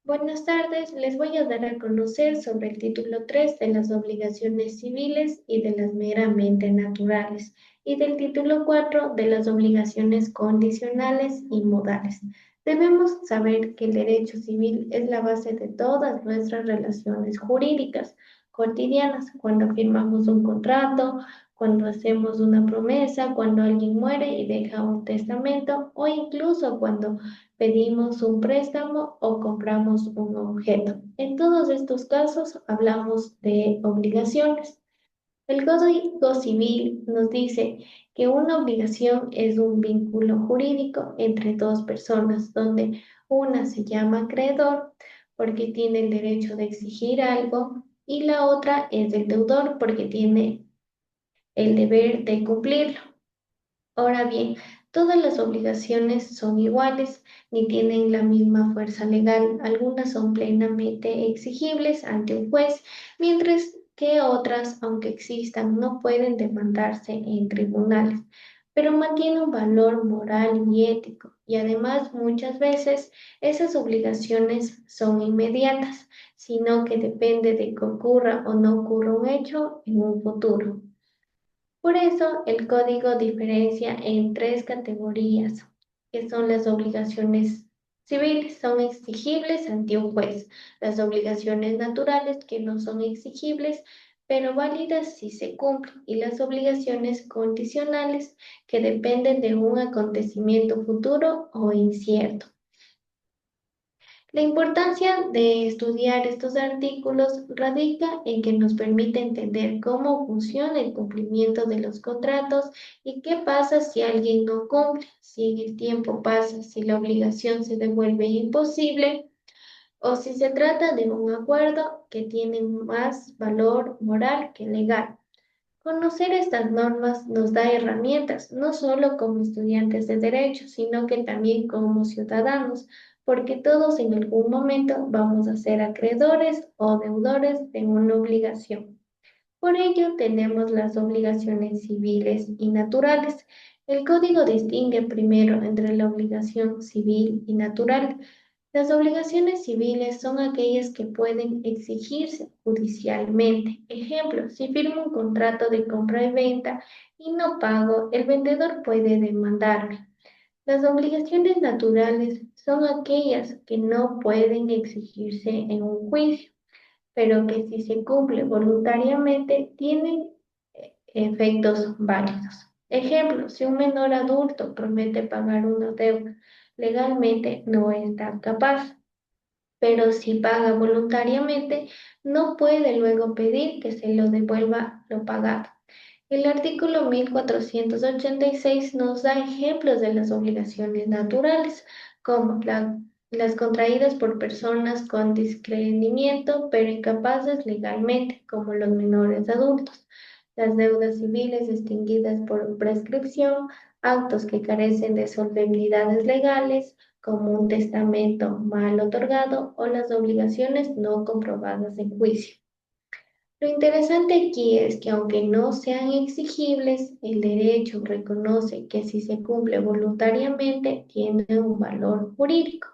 Buenas tardes, les voy a dar a conocer sobre el título 3 de las obligaciones civiles y de las meramente naturales, y del título 4 de las obligaciones condicionales y modales. Debemos saber que el derecho civil es la base de todas nuestras relaciones jurídicas cotidianas, cuando firmamos un contrato, cuando hacemos una promesa, cuando alguien muere y deja un testamento, o incluso cuando pedimos un préstamo o compramos un objeto. En todos estos casos hablamos de obligaciones. El Código Civil nos dice que una obligación es un vínculo jurídico entre dos personas, donde una se llama acreedor porque tiene el derecho de exigir algo y la otra es el deudor porque tiene el deber de cumplirlo. Ahora bien, todas las obligaciones son iguales ni tienen la misma fuerza legal. Algunas son plenamente exigibles ante un juez, mientras que otras, aunque existan, no pueden demandarse en tribunales, pero mantienen un valor moral y ético. Y además, muchas veces esas obligaciones son inmediatas, sino que depende de que ocurra o no ocurra un hecho en un futuro. Por eso, el código diferencia en tres categorías, que son las obligaciones civiles, son exigibles ante un juez, las obligaciones naturales, que no son exigibles, pero válidas si se cumplen, y las obligaciones condicionales, que dependen de un acontecimiento futuro o incierto. La importancia de estudiar estos artículos radica en que nos permite entender cómo funciona el cumplimiento de los contratos y qué pasa si alguien no cumple, si en el tiempo pasa, si la obligación se devuelve imposible o si se trata de un acuerdo que tiene más valor moral que legal. Conocer estas normas nos da herramientas, no solo como estudiantes de derecho, sino que también como ciudadanos, porque todos en algún momento vamos a ser acreedores o deudores de una obligación. Por ello, tenemos las obligaciones civiles y naturales. El código distingue primero entre la obligación civil y natural. Las obligaciones civiles son aquellas que pueden exigirse judicialmente. Ejemplo, si firmo un contrato de compra y venta y no pago, el vendedor puede demandarme. Las obligaciones naturales son aquellas que no pueden exigirse en un juicio, pero que si se cumple voluntariamente tienen efectos válidos. Ejemplo, si un menor adulto promete pagar una deuda, legalmente no está capaz, pero si paga voluntariamente, no puede luego pedir que se lo devuelva lo pagado. El artículo 1486 nos da ejemplos de las obligaciones naturales, como las contraídas por personas con discernimiento, pero incapaces legalmente, como los menores adultos, las deudas civiles extinguidas por prescripción, autos que carecen de solemnidades legales, como un testamento mal otorgado o las obligaciones no comprobadas en juicio. Lo interesante aquí es que aunque no sean exigibles, el derecho reconoce que si se cumple voluntariamente tiene un valor jurídico.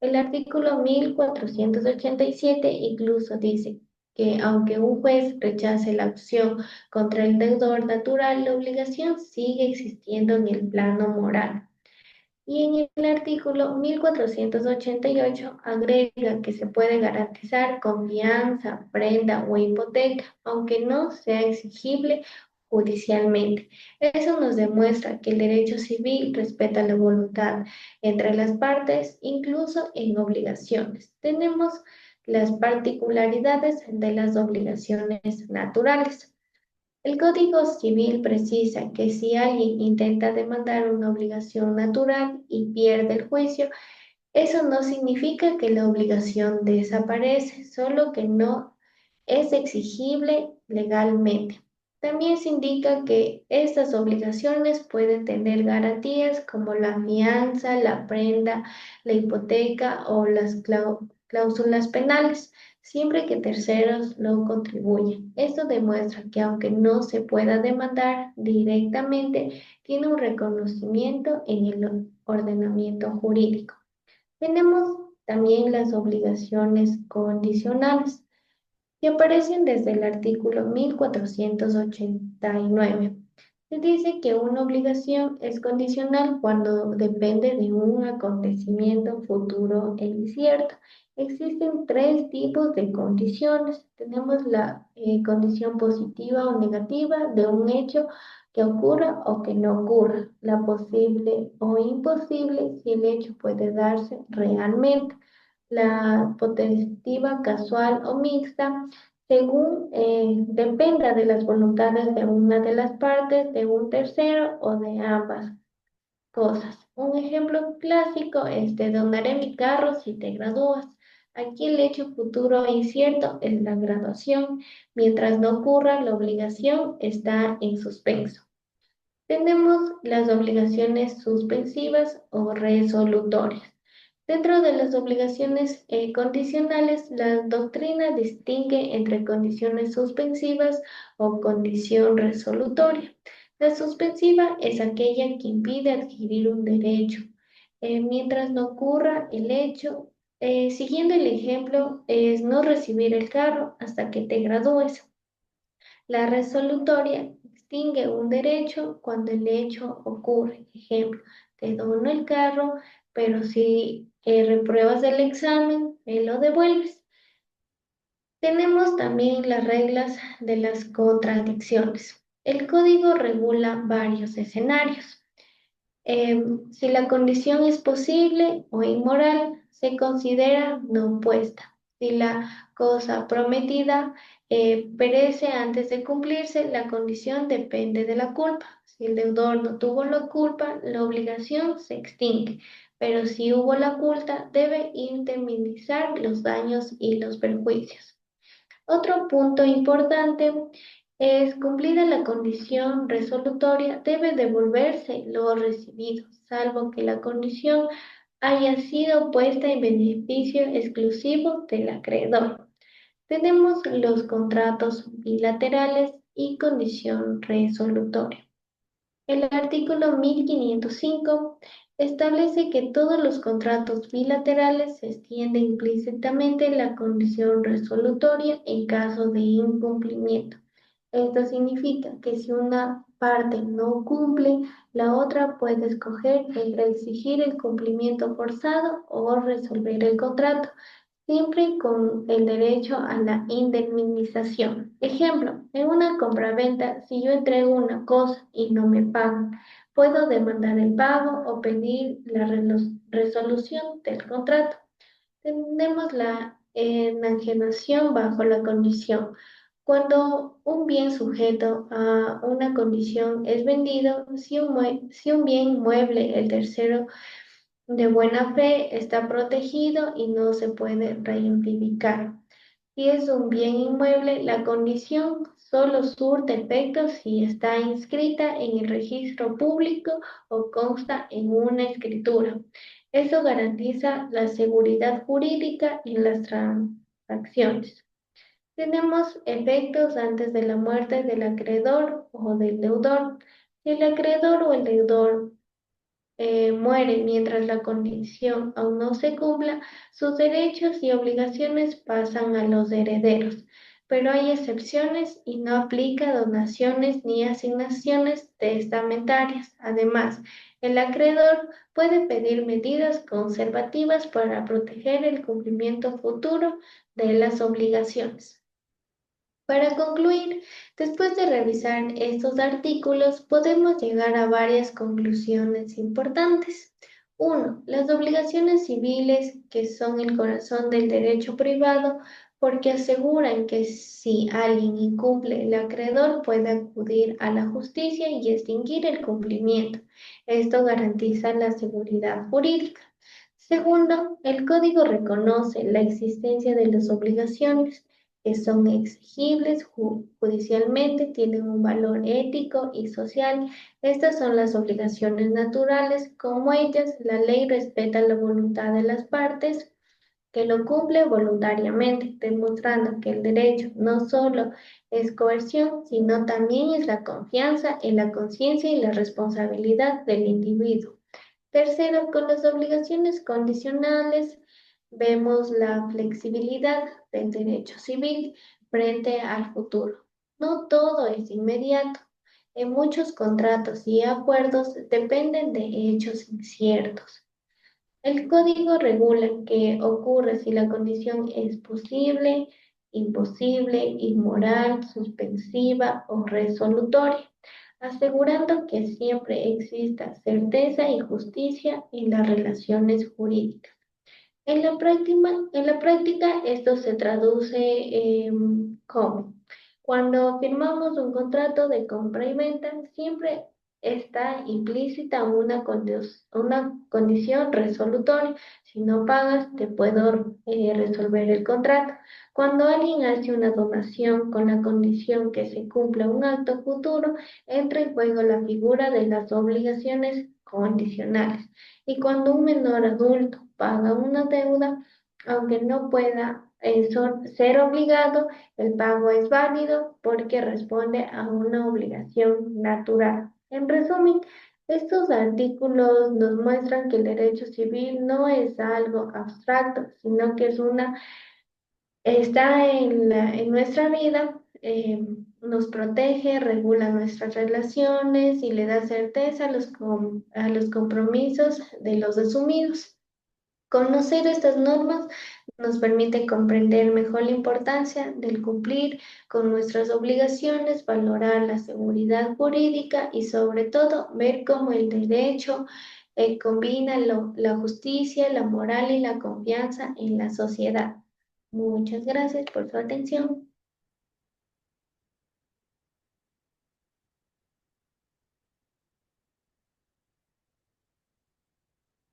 El artículo 1487 incluso dice que aunque un juez rechace la acción contra el deudor natural, la obligación sigue existiendo en el plano moral. Y en el artículo 1488 agrega que se puede garantizar confianza, prenda o hipoteca, aunque no sea exigible judicialmente. Eso nos demuestra que el derecho civil respeta la voluntad entre las partes, incluso en obligaciones. Tenemos las particularidades de las obligaciones naturales. El Código Civil precisa que si alguien intenta demandar una obligación natural y pierde el juicio, eso no significa que la obligación desaparece, solo que no es exigible legalmente. También se indica que estas obligaciones pueden tener garantías como la fianza, la prenda, la hipoteca o las cláusulas penales, siempre que terceros no contribuyan. Esto demuestra que aunque no se pueda demandar directamente, tiene un reconocimiento en el ordenamiento jurídico. Tenemos también las obligaciones condicionales, que aparecen desde el artículo 1489. Se dice que una obligación es condicional cuando depende de un acontecimiento futuro e incierto. Existen tres tipos de condiciones. Tenemos la condición positiva o negativa de un hecho que ocurra o que no ocurra, la posible o imposible si el hecho puede darse realmente, la positiva, casual o mixta, según dependa de las voluntades de una de las partes, de un tercero o de ambas cosas. Un ejemplo clásico es te donaré mi carro si te gradúas. Aquí el hecho futuro e incierto es la graduación. Mientras no ocurra, la obligación está en suspenso. Tenemos las obligaciones suspensivas o resolutorias. Dentro de las obligaciones condicionales, la doctrina distingue entre condiciones suspensivas o condición resolutoria. La suspensiva es aquella que impide adquirir un derecho, mientras no ocurra el hecho. Siguiendo el ejemplo, es no recibir el carro hasta que te gradúes. La resolutoria extingue un derecho cuando el hecho ocurre. Ejemplo, te dono el carro, pero si repruebas el examen, me lo devuelves. Tenemos también las reglas de las contradicciones. El código regula varios escenarios. Si la condición es posible o inmoral, se considera no puesta. Si la cosa prometida perece antes de cumplirse, la condición depende de la culpa. Si el deudor no tuvo la culpa, la obligación se extingue. Pero si hubo la culpa, debe indemnizar los daños y los perjuicios. Otro punto importante es cumplida la condición resolutoria, debe devolverse lo recibido, salvo que la condición haya sido puesta en beneficio exclusivo del acreedor. Tenemos los contratos bilaterales y condición resolutoria. El artículo 1505 establece que todos los contratos bilaterales se extiende implícitamente la condición resolutoria en caso de incumplimiento. Esto significa que si una parte no cumple, la otra puede escoger entre exigir el cumplimiento forzado o resolver el contrato, siempre con el derecho a la indemnización. Ejemplo, en una compraventa, si yo entrego una cosa y no me pagan, puedo demandar el pago o pedir la resolución del contrato. Tenemos la enajenación bajo la condición. Cuando un bien sujeto a una condición es vendido, si un bien mueble, el tercero de buena fe está protegido y no se puede reivindicar. Si es un bien inmueble, la condición solo surte efecto si está inscrita en el registro público o consta en una escritura. Eso garantiza la seguridad jurídica en las transacciones. Tenemos efectos antes de la muerte del acreedor o del deudor. Si el acreedor o el deudor muere mientras la condición aún no se cumpla, sus derechos y obligaciones pasan a los herederos, pero hay excepciones y no aplica a donaciones ni asignaciones testamentarias. Además, el acreedor puede pedir medidas conservativas para proteger el cumplimiento futuro de las obligaciones. Para concluir, después de revisar estos artículos, podemos llegar a varias conclusiones importantes. 1. Las obligaciones civiles, que son el corazón del derecho privado, porque aseguran que si alguien incumple, el acreedor puede acudir a la justicia y extinguir el cumplimiento. Esto garantiza la seguridad jurídica. Segundo, el código reconoce la existencia de las obligaciones que son exigibles judicialmente, tienen un valor ético y social. Estas son las obligaciones naturales. Como ellas, la ley respeta la voluntad de las partes que lo cumple voluntariamente, demostrando que el derecho no solo es coerción, sino también es la confianza en la conciencia y la responsabilidad del individuo. Tercero, con las obligaciones condicionales, vemos la flexibilidad del derecho civil frente al futuro. No todo es inmediato. En muchos contratos y acuerdos dependen de hechos inciertos. El código regula qué ocurre si la condición es posible, imposible, inmoral, suspensiva o resolutoria, asegurando que siempre exista certeza y justicia en las relaciones jurídicas. En la práctica, esto se traduce como cuando firmamos un contrato de compra y venta, siempre está implícita una condición resolutoria. Si no pagas, te puedo resolver el contrato. Cuando alguien hace una donación con la condición que se cumpla un acto futuro, entra en juego la figura de las obligaciones condicionales. Y cuando un menor adulto paga una deuda, aunque no pueda ser obligado, el pago es válido porque responde a una obligación natural. En resumen, estos artículos nos muestran que el derecho civil no es algo abstracto, sino que está en nuestra vida, nos protege, regula nuestras relaciones y le da certeza a los compromisos de los asumidos. Conocer estas normas nos permite comprender mejor la importancia del cumplir con nuestras obligaciones, valorar la seguridad jurídica y sobre todo ver cómo el derecho combina la justicia, la moral y la confianza en la sociedad. Muchas gracias por su atención.